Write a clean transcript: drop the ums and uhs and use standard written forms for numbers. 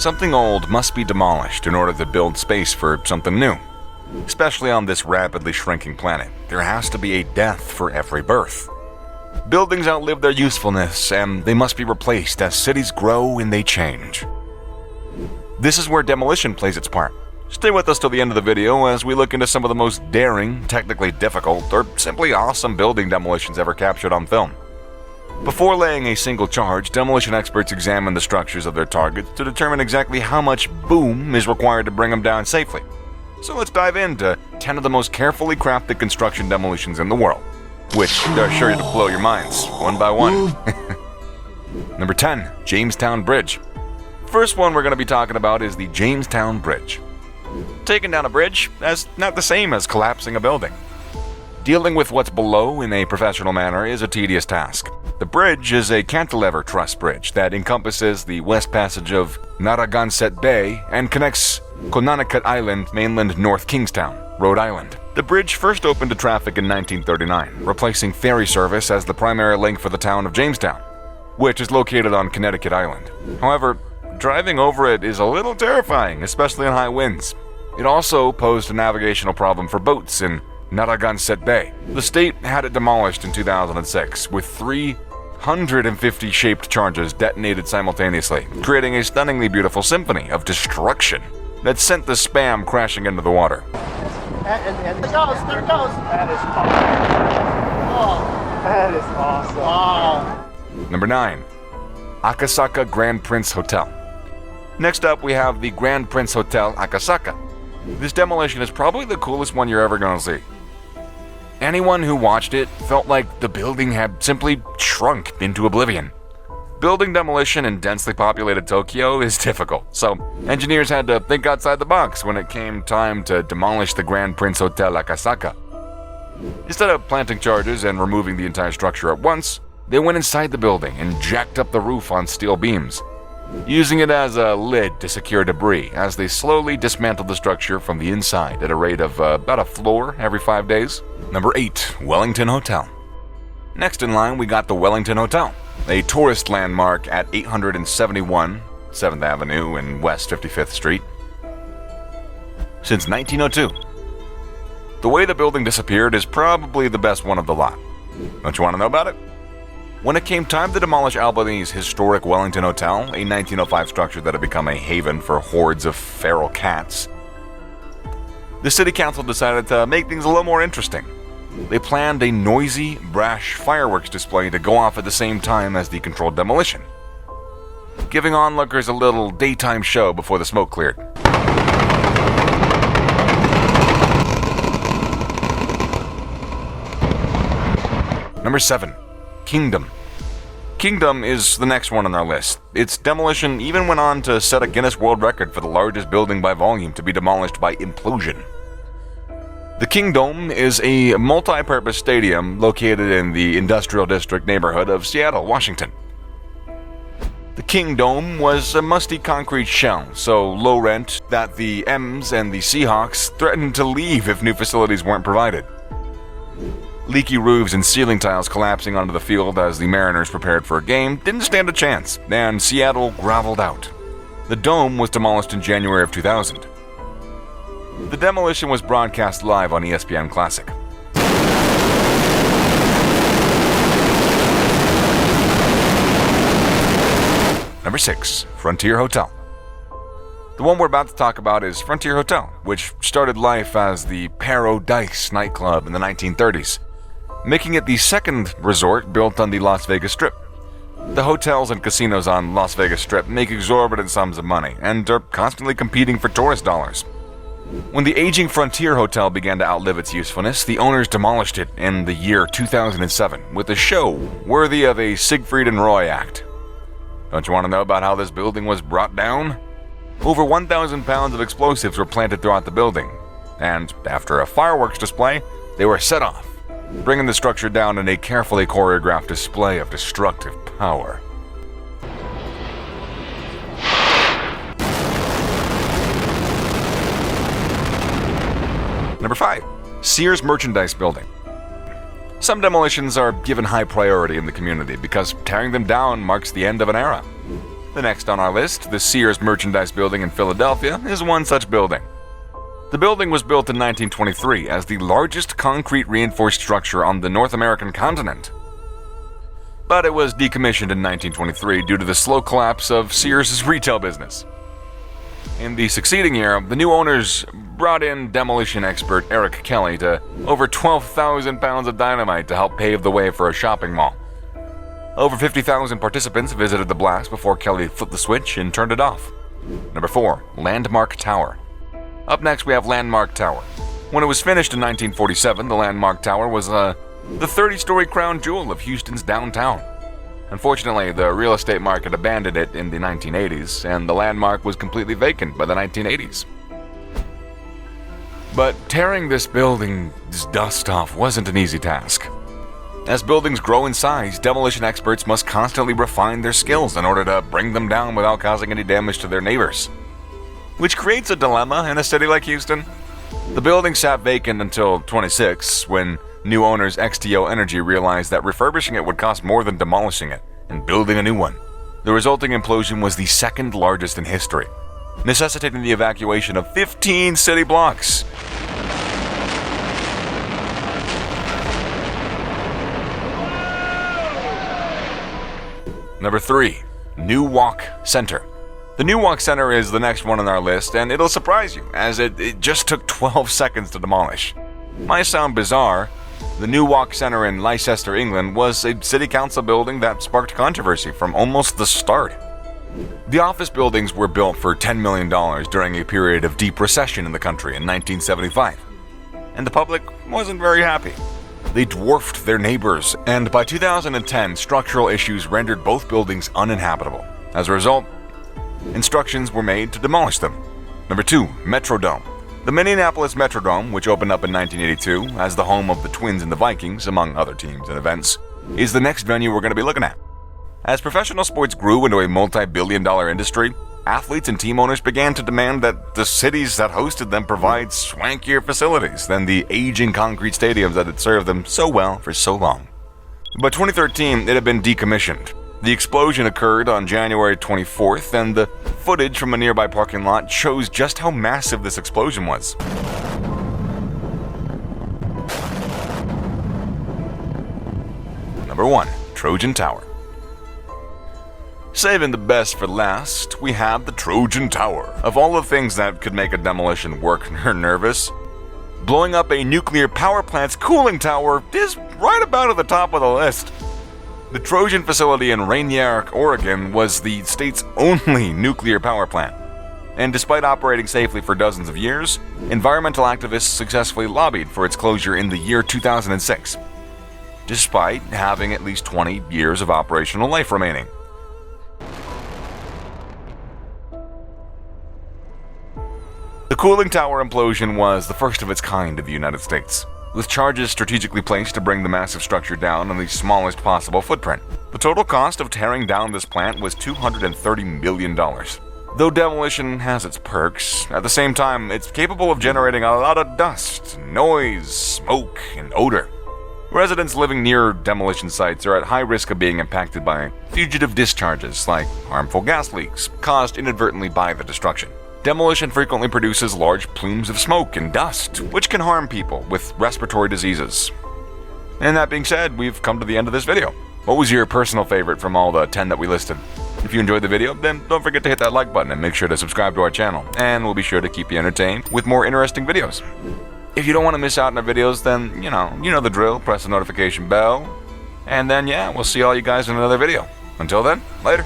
Something old must be demolished in order to build space for something new. Especially on this rapidly shrinking planet, there has to be a death for every birth. Buildings outlive their usefulness, and they must be replaced as cities grow and they change. This is where demolition plays its part. Stay with us till the end of the video as we look into some of the most daring, technically difficult, or simply awesome building demolitions ever captured on film. Before laying a single charge, demolition experts examine the structures of their targets to determine exactly how much boom is required to bring them down safely. So let's dive into 10 of the most carefully crafted construction demolitions in the world, which are sure to blow your minds, one by one. Number 10, Jamestown Bridge. First one we're going to be talking about is the Jamestown Bridge. Taking down a bridge is not the same as collapsing a building. Dealing with what's below in a professional manner is a tedious task. The bridge is a cantilever truss bridge that encompasses the west passage of NARRAGANSETT Bay and connects CONANICUT Island, mainland North Kingstown, Rhode Island. The bridge first opened to traffic in 1939, replacing ferry service as the primary link for the town of Jamestown, which is located on Connecticut Island. However, driving over it is a little terrifying, especially in high winds. It also posed a navigational problem for boats in NARRAGANSETT Bay. The state had it demolished in 2006, with 350 shaped charges detonated simultaneously, creating a stunningly beautiful symphony of destruction that sent the spam crashing into the water. And there it goes. That is awesome. Oh, that is awesome. Wow. Number 9, Akasaka Grand Prince Hotel. Next up, we have the Grand Prince Hotel Akasaka. This demolition is probably the coolest one you're ever going to see. Anyone who watched it felt like the building had simply shrunk into oblivion. Building demolition in densely populated Tokyo is difficult, so engineers had to think outside the box when it came time to demolish the Grand Prince Hotel Akasaka. Instead of planting charges and removing the entire structure at once, they went inside the building and jacked up the roof on steel beams, using it as a lid to secure debris as they slowly dismantled the structure from the inside at a rate of about a floor every 5 days. Number 8, Wellington Hotel. Next in line, we got the Wellington Hotel, a tourist landmark at 871 7th Avenue and West 55th Street. Since 1902. The way the building disappeared is probably the best one of the lot. Don't you want to know about it? When it came time to demolish Albany's historic Wellington Hotel, a 1905 structure that had become a haven for hordes of feral cats, the city council decided to make things a little more interesting. They planned a noisy, brash fireworks display to go off at the same time as the controlled demolition, giving onlookers a little daytime show before the smoke cleared. Number 7, Kingdom. Kingdom is the next one on our list. Its demolition even went on to set a Guinness World Record for the largest building by volume to be demolished by implosion. The Kingdome is a multi-purpose stadium located in the Industrial District neighborhood of Seattle, Washington. The Kingdome was a musty concrete shell, so low rent that the M's and the Seahawks threatened to leave if new facilities weren't provided. Leaky roofs and ceiling tiles collapsing onto the field as the Mariners prepared for a game didn't stand a chance, and Seattle groveled out. The dome was demolished in January of 2000. The demolition was broadcast live on ESPN Classic. Number 6, Frontier Hotel. The one we're about to talk about is Frontier Hotel, which started life as the Paradise nightclub in the 1930s, making it the second resort built on the Las Vegas Strip. The hotels and casinos on Las Vegas Strip make exorbitant sums of money and are constantly competing for tourist dollars. When the aging Frontier Hotel began to outlive its usefulness, the owners demolished it in the year 2007 with a show worthy of a Siegfried and Roy act. Don't you want to know about how this building was brought down? Over 1,000 pounds of explosives were planted throughout the building, and after a fireworks display, they were set off, bringing the structure down in a carefully choreographed display of destructive power. Number 5, Sears Merchandise Building. Some demolitions are given high priority in the community because tearing them down marks the end of an era. The next on our list, the Sears Merchandise Building in Philadelphia, is one such building. The building was built in 1923 as the largest concrete reinforced structure on the North American continent. But it was decommissioned in 1923 due to the slow collapse of Sears' retail business. In the succeeding year, the new owners brought in demolition expert Eric Kelly to over 12,000 pounds of dynamite to help pave the way for a shopping mall. Over 50,000 participants visited the blast before Kelly flipped the switch and turned it off. Number 4. Landmark Tower. Up next we have Landmark Tower. When it was finished in 1947, the Landmark Tower was the 30-story crown jewel of Houston's downtown. Unfortunately, the real estate market abandoned it in the 1980s, and the landmark was completely vacant by the 1980s. But tearing this building's dust off wasn't an easy task. As buildings grow in size, demolition experts must constantly refine their skills in order to bring them down without causing any damage to their neighbors. Which creates a dilemma in a city like Houston. The building sat vacant until 26, when new owners XTO Energy realized that refurbishing it would cost more than demolishing it and building a new one. The resulting implosion was the second largest in history, necessitating the evacuation of 15 city blocks. Number 3. New Walk Center. The New Walk Center is the next one on our list, and it'll surprise you, as it just took 12 seconds to demolish. Might sound bizarre. The New Walk Center in Leicester, England, was a city council building that sparked controversy from almost the start. The office buildings were built for $10 million during a period of deep recession in the country in 1975, and the public wasn't very happy. They dwarfed their neighbors, and by 2010, structural issues rendered both buildings uninhabitable. As a result, instructions were made to demolish them. Number 2. Metrodome. The Minneapolis Metrodome, which opened up in 1982 as the home of the Twins and the Vikings, among other teams and events, is the next venue we're going to be looking at. As professional sports grew into a multi-billion-dollar industry, athletes and team owners began to demand that the cities that hosted them provide swankier facilities than the aging concrete stadiums that had served them so well for so long. By 2013, it had been decommissioned. The explosion occurred on January 24th, and the footage from a nearby parking lot shows just how massive this explosion was. Number 1. Trojan Tower. Saving the best for last, we have the Trojan Tower. Of all the things that could make a demolition work or nervous, blowing up a nuclear power plant's cooling tower is right about at the top of the list. The Trojan facility in Rainier, Oregon was the state's only nuclear power plant. And despite operating safely for dozens of years, environmental activists successfully lobbied for its closure in the year 2006, despite having at least 20 years of operational life remaining. The cooling tower implosion was the first of its kind in the United States, with charges strategically placed to bring the massive structure down in the smallest possible footprint. The total cost of tearing down this plant was $230 million. Though demolition has its perks, at the same time, it's capable of generating a lot of dust, noise, smoke, and odor. Residents living near demolition sites are at high risk of being impacted by fugitive discharges like harmful gas leaks caused inadvertently by the destruction. Demolition frequently produces large plumes of smoke and dust, which can harm people with respiratory diseases. And that being said, we've come to the end of this video. What was your personal favorite from all the 10 that we listed? If you enjoyed the video, then don't forget to hit that like button and make sure to subscribe to our channel, and we'll be sure to keep you entertained with more interesting videos. If you don't want to miss out on our videos, then, you know the drill, press the notification bell, and then, yeah, we'll see all you guys in another video. Until then, later.